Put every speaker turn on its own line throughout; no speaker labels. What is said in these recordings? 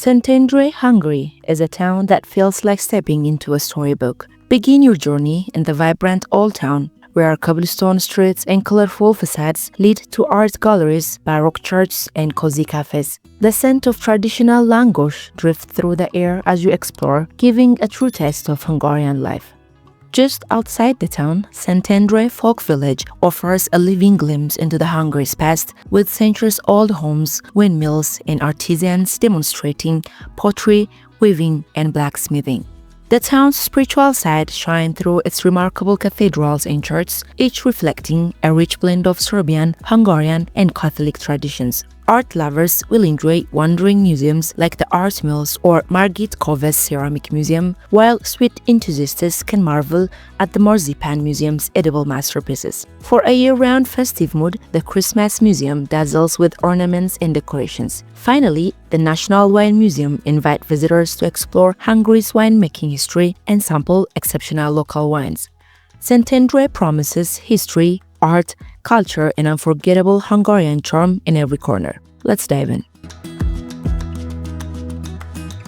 Szentendre Hungary is a town that feels like stepping into a storybook. Begin your journey in the vibrant Oldtown, where cobblestone streets and colorful facades lead to art galleries, baroque churches, and cozy cafes. The scent of traditional langosh drifts through the air as you explore, giving a true taste of Hungarian life. Just outside the town, Szentendre Folk Village offers a living glimpse into the Hungary's past, with centuries-old homes, windmills, and artisans demonstrating pottery, weaving, and blacksmithing. The town's spiritual side shines through its remarkable cathedrals and churches, each reflecting a rich blend of Serbian, Hungarian, and Catholic traditions. Art lovers will enjoy wandering museums like the Art Mills or Margit Kova's Ceramic Museum, while sweet enthusiasts can marvel at the Marzipan Museum's edible masterpieces. For a year-round festive mood, the Christmas Museum dazzles with ornaments and decorations. Finally, the National Wine Museum invites visitors to explore Hungary's winemaking history and sample exceptional local wines. Szentendre promises history, art, culture, and unforgettable Hungarian charm in every corner. Let's dive in.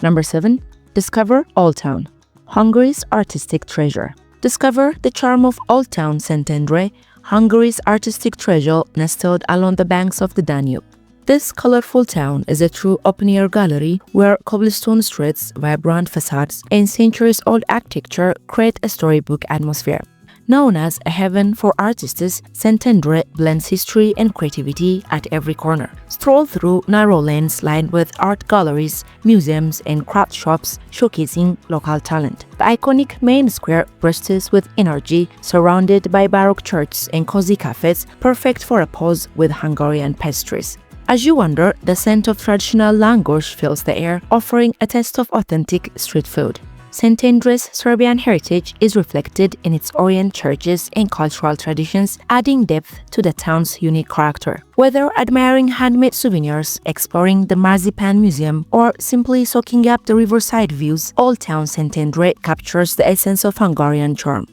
Number 7. Discover Oldtown, Hungary's artistic treasure. Discover the charm of Oldtown Szentendre, Hungary's artistic treasure nestled along the banks of the Danube. This colorful town is a true open-air gallery where cobblestone streets, vibrant facades, and centuries-old architecture create a storybook atmosphere. Known as a heaven for artists, Szentendre blends history and creativity at every corner. Stroll through narrow lanes lined with art galleries, museums, and craft shops showcasing local talent. The iconic main square bursts with energy, surrounded by baroque churches and cozy cafes, perfect for a pause with Hungarian pastries. As you wander, the scent of traditional langosh fills the air, offering a taste of authentic street food. Szentendres' Serbian heritage is reflected in its Orient churches and cultural traditions, adding depth to the town's unique character. Whether admiring handmade souvenirs, exploring the Marzipan Museum, or simply soaking up the riverside views, Oldtown Szentendre captures the essence of Hungarian charm.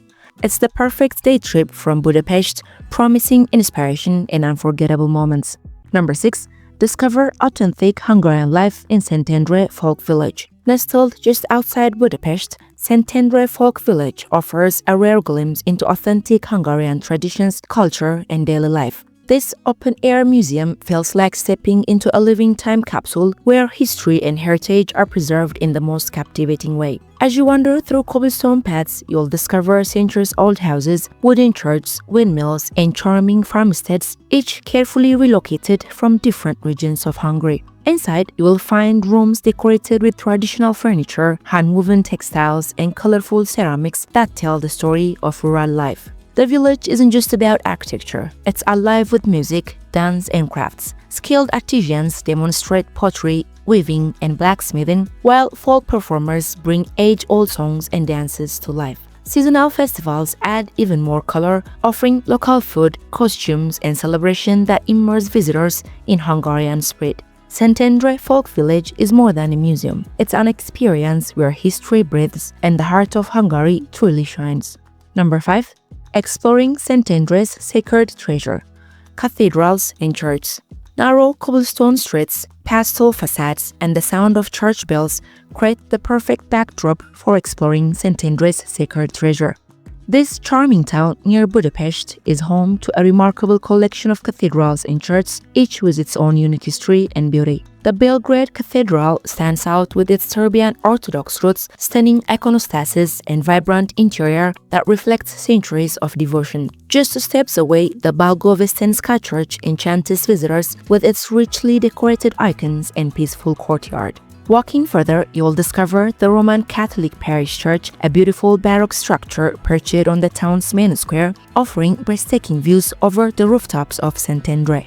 It's the perfect day trip from Budapest, promising inspiration and unforgettable moments. Number 6. Discover authentic Hungarian life in Szentendre Folk Village. Nestled just outside Budapest, Szentendre Folk Village offers a rare glimpse into authentic Hungarian traditions, culture, and daily life. This open-air museum feels like stepping into a living time capsule where history and heritage are preserved in the most captivating way. As you wander through cobblestone paths, you'll discover centuries-old houses, wooden churches, windmills, and charming farmsteads, each carefully relocated from different regions of Hungary. Inside, you will find rooms decorated with traditional furniture, hand-woven textiles, and colorful ceramics that tell the story of rural life. The village isn't just about architecture, it's alive with music, dance, and crafts. Skilled artisans demonstrate pottery, weaving, and blacksmithing, while folk performers bring age-old songs and dances to life. Seasonal festivals add even more color, offering local food, costumes, and celebration that immerse visitors in Hungarian spirit. Szentendre Folk Village is more than a museum. It's an experience where history breathes and the heart of Hungary truly shines. Number 5. Exploring Szentendres' sacred treasure, cathedrals and churches. Narrow cobblestone streets, pastel facades, and the sound of church bells create the perfect backdrop for exploring Szentendres' sacred treasure. This charming town near Budapest is home to a remarkable collection of cathedrals and churches, each with its own unique history and beauty. The Belgrade Cathedral stands out with its Serbian Orthodox roots, stunning iconostasis, and vibrant interior that reflects centuries of devotion. Just steps away, the Balgovestenska Church enchants visitors with its richly decorated icons and peaceful courtyard. Walking further, you'll discover the Roman Catholic Parish Church, a beautiful baroque structure perched on the town's main square, offering breathtaking views over the rooftops of Szentendre.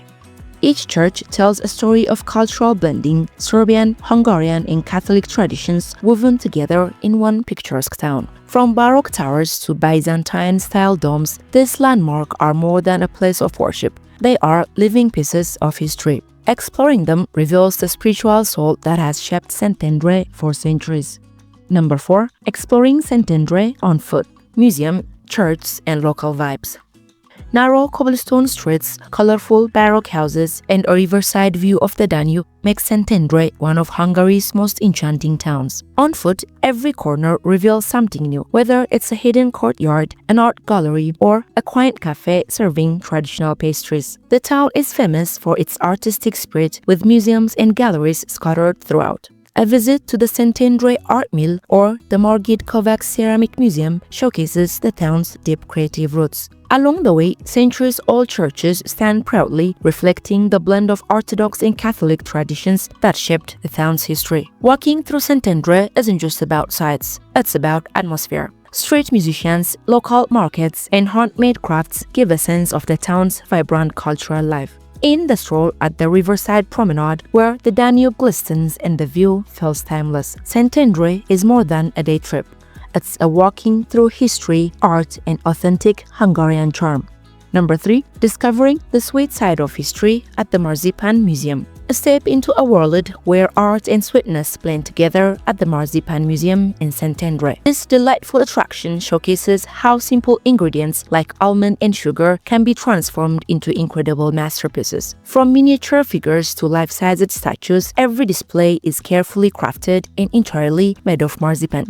Each church tells a story of cultural blending, Serbian, Hungarian, and Catholic traditions woven together in one picturesque town. From baroque towers to Byzantine-style domes, these landmarks are more than a place of worship. They are living pieces of history. Exploring them reveals the spiritual soul that has shaped Szentendre for centuries. Number 4. Exploring Szentendre on foot, museum, churches, and local vibes. Narrow cobblestone streets, colorful baroque houses, and a riverside view of the Danube make Szentendre one of Hungary's most enchanting towns. On foot, every corner reveals something new, whether it's a hidden courtyard, an art gallery, or a quaint cafe serving traditional pastries. The town is famous for its artistic spirit, with museums and galleries scattered throughout. A visit to the Szentendre Art Mill or the Margit Kovács Ceramic Museum showcases the town's deep creative roots. Along the way, centuries-old churches stand proudly, reflecting the blend of Orthodox and Catholic traditions that shaped the town's history. Walking through Szentendre isn't just about sights, it's about atmosphere. Street musicians, local markets, and handmade crafts give a sense of the town's vibrant cultural life. In the stroll at the riverside promenade, where the Danube glistens and the view feels timeless, Szentendre is more than a day trip. It's a walking through history, art, and authentic Hungarian charm. Number 3. Discovering the sweet side of history at the Marzipan Museum. A step into a world where art and sweetness blend together at the Marzipan Museum in Szentendre. This delightful attraction showcases how simple ingredients like almond and sugar can be transformed into incredible masterpieces. From miniature figures to life-sized statues, every display is carefully crafted and entirely made of marzipan.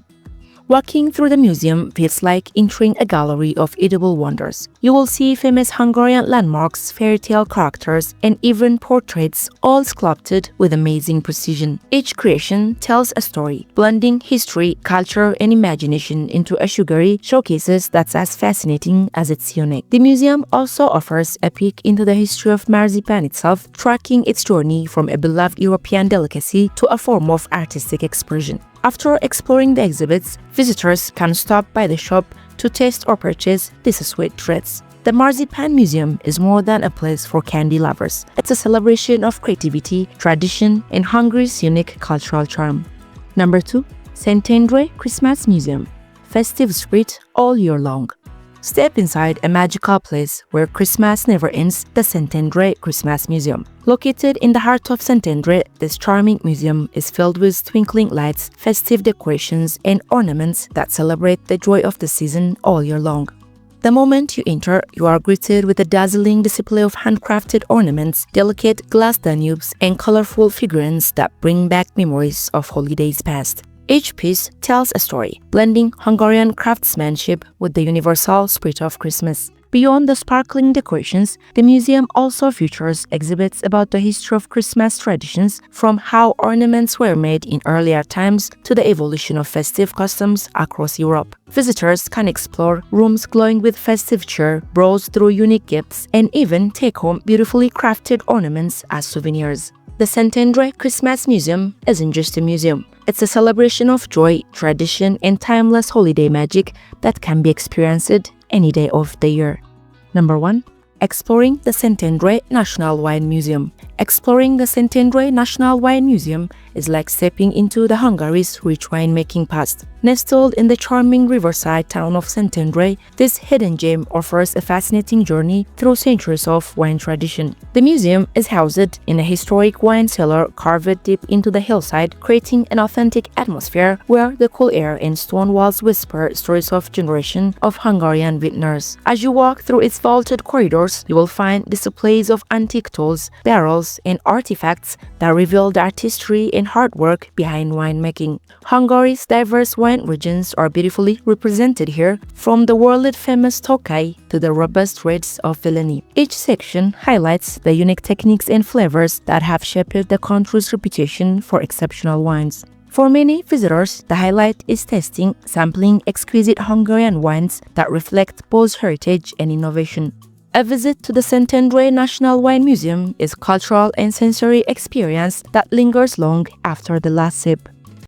Walking through the museum feels like entering a gallery of edible wonders. You will see famous Hungarian landmarks, fairy tale characters, and even portraits, all sculpted with amazing precision. Each creation tells a story, blending history, culture, and imagination into a sugary showcases that's as fascinating as it's unique. The museum also offers a peek into the history of marzipan itself, tracking its journey from a beloved European delicacy to a form of artistic expression. After exploring the exhibits, visitors can stop by the shop to taste or purchase these sweet treats. The Marzipan Museum is more than a place for candy lovers. It's a celebration of creativity, tradition, and Hungary's unique cultural charm. Number 2. Szentendre Christmas Museum. Festive spirit all year long. Step inside a magical place where Christmas never ends, the Szentendre Christmas Museum. Located in the heart of Szentendre, this charming museum is filled with twinkling lights, festive decorations, and ornaments that celebrate the joy of the season all year long. The moment you enter, you are greeted with a dazzling display of handcrafted ornaments, delicate glass danubes, and colorful figurines that bring back memories of holidays past. Each piece tells a story, blending Hungarian craftsmanship with the universal spirit of Christmas. Beyond the sparkling decorations, the museum also features exhibits about the history of Christmas traditions, from how ornaments were made in earlier times to the evolution of festive customs across Europe. Visitors can explore rooms glowing with festive cheer, browse through unique gifts, and even take home beautifully crafted ornaments as souvenirs. The Szentendre Christmas Museum isn't just a museum. It's a celebration of joy, tradition, and timeless holiday magic that can be experienced any day of the year. Number 1. Exploring the Szentendre National Wine Museum. Exploring the Szentendre National Wine Museum is like stepping into the Hungary's rich winemaking past. Nestled in the charming riverside town of Szentendre, this hidden gem offers a fascinating journey through centuries of wine tradition. The museum is housed in a historic wine cellar carved deep into the hillside, creating an authentic atmosphere where the cool air and stone walls whisper stories of generations of Hungarian vintners. As you walk through its vaulted corridors, you will find displays of antique tools, barrels, and artifacts that reveal the artistry and hard work behind winemaking. Hungary's diverse wine regions are beautifully represented here, from the world-famous Tokaj to the robust reds of Villani. Each section highlights the unique techniques and flavors that have shaped the country's reputation for exceptional wines. For many visitors, the highlight is tasting, sampling exquisite Hungarian wines that reflect both heritage and innovation. A visit to the Szentendre National Wine Museum is a cultural and sensory experience that lingers long after the last sip.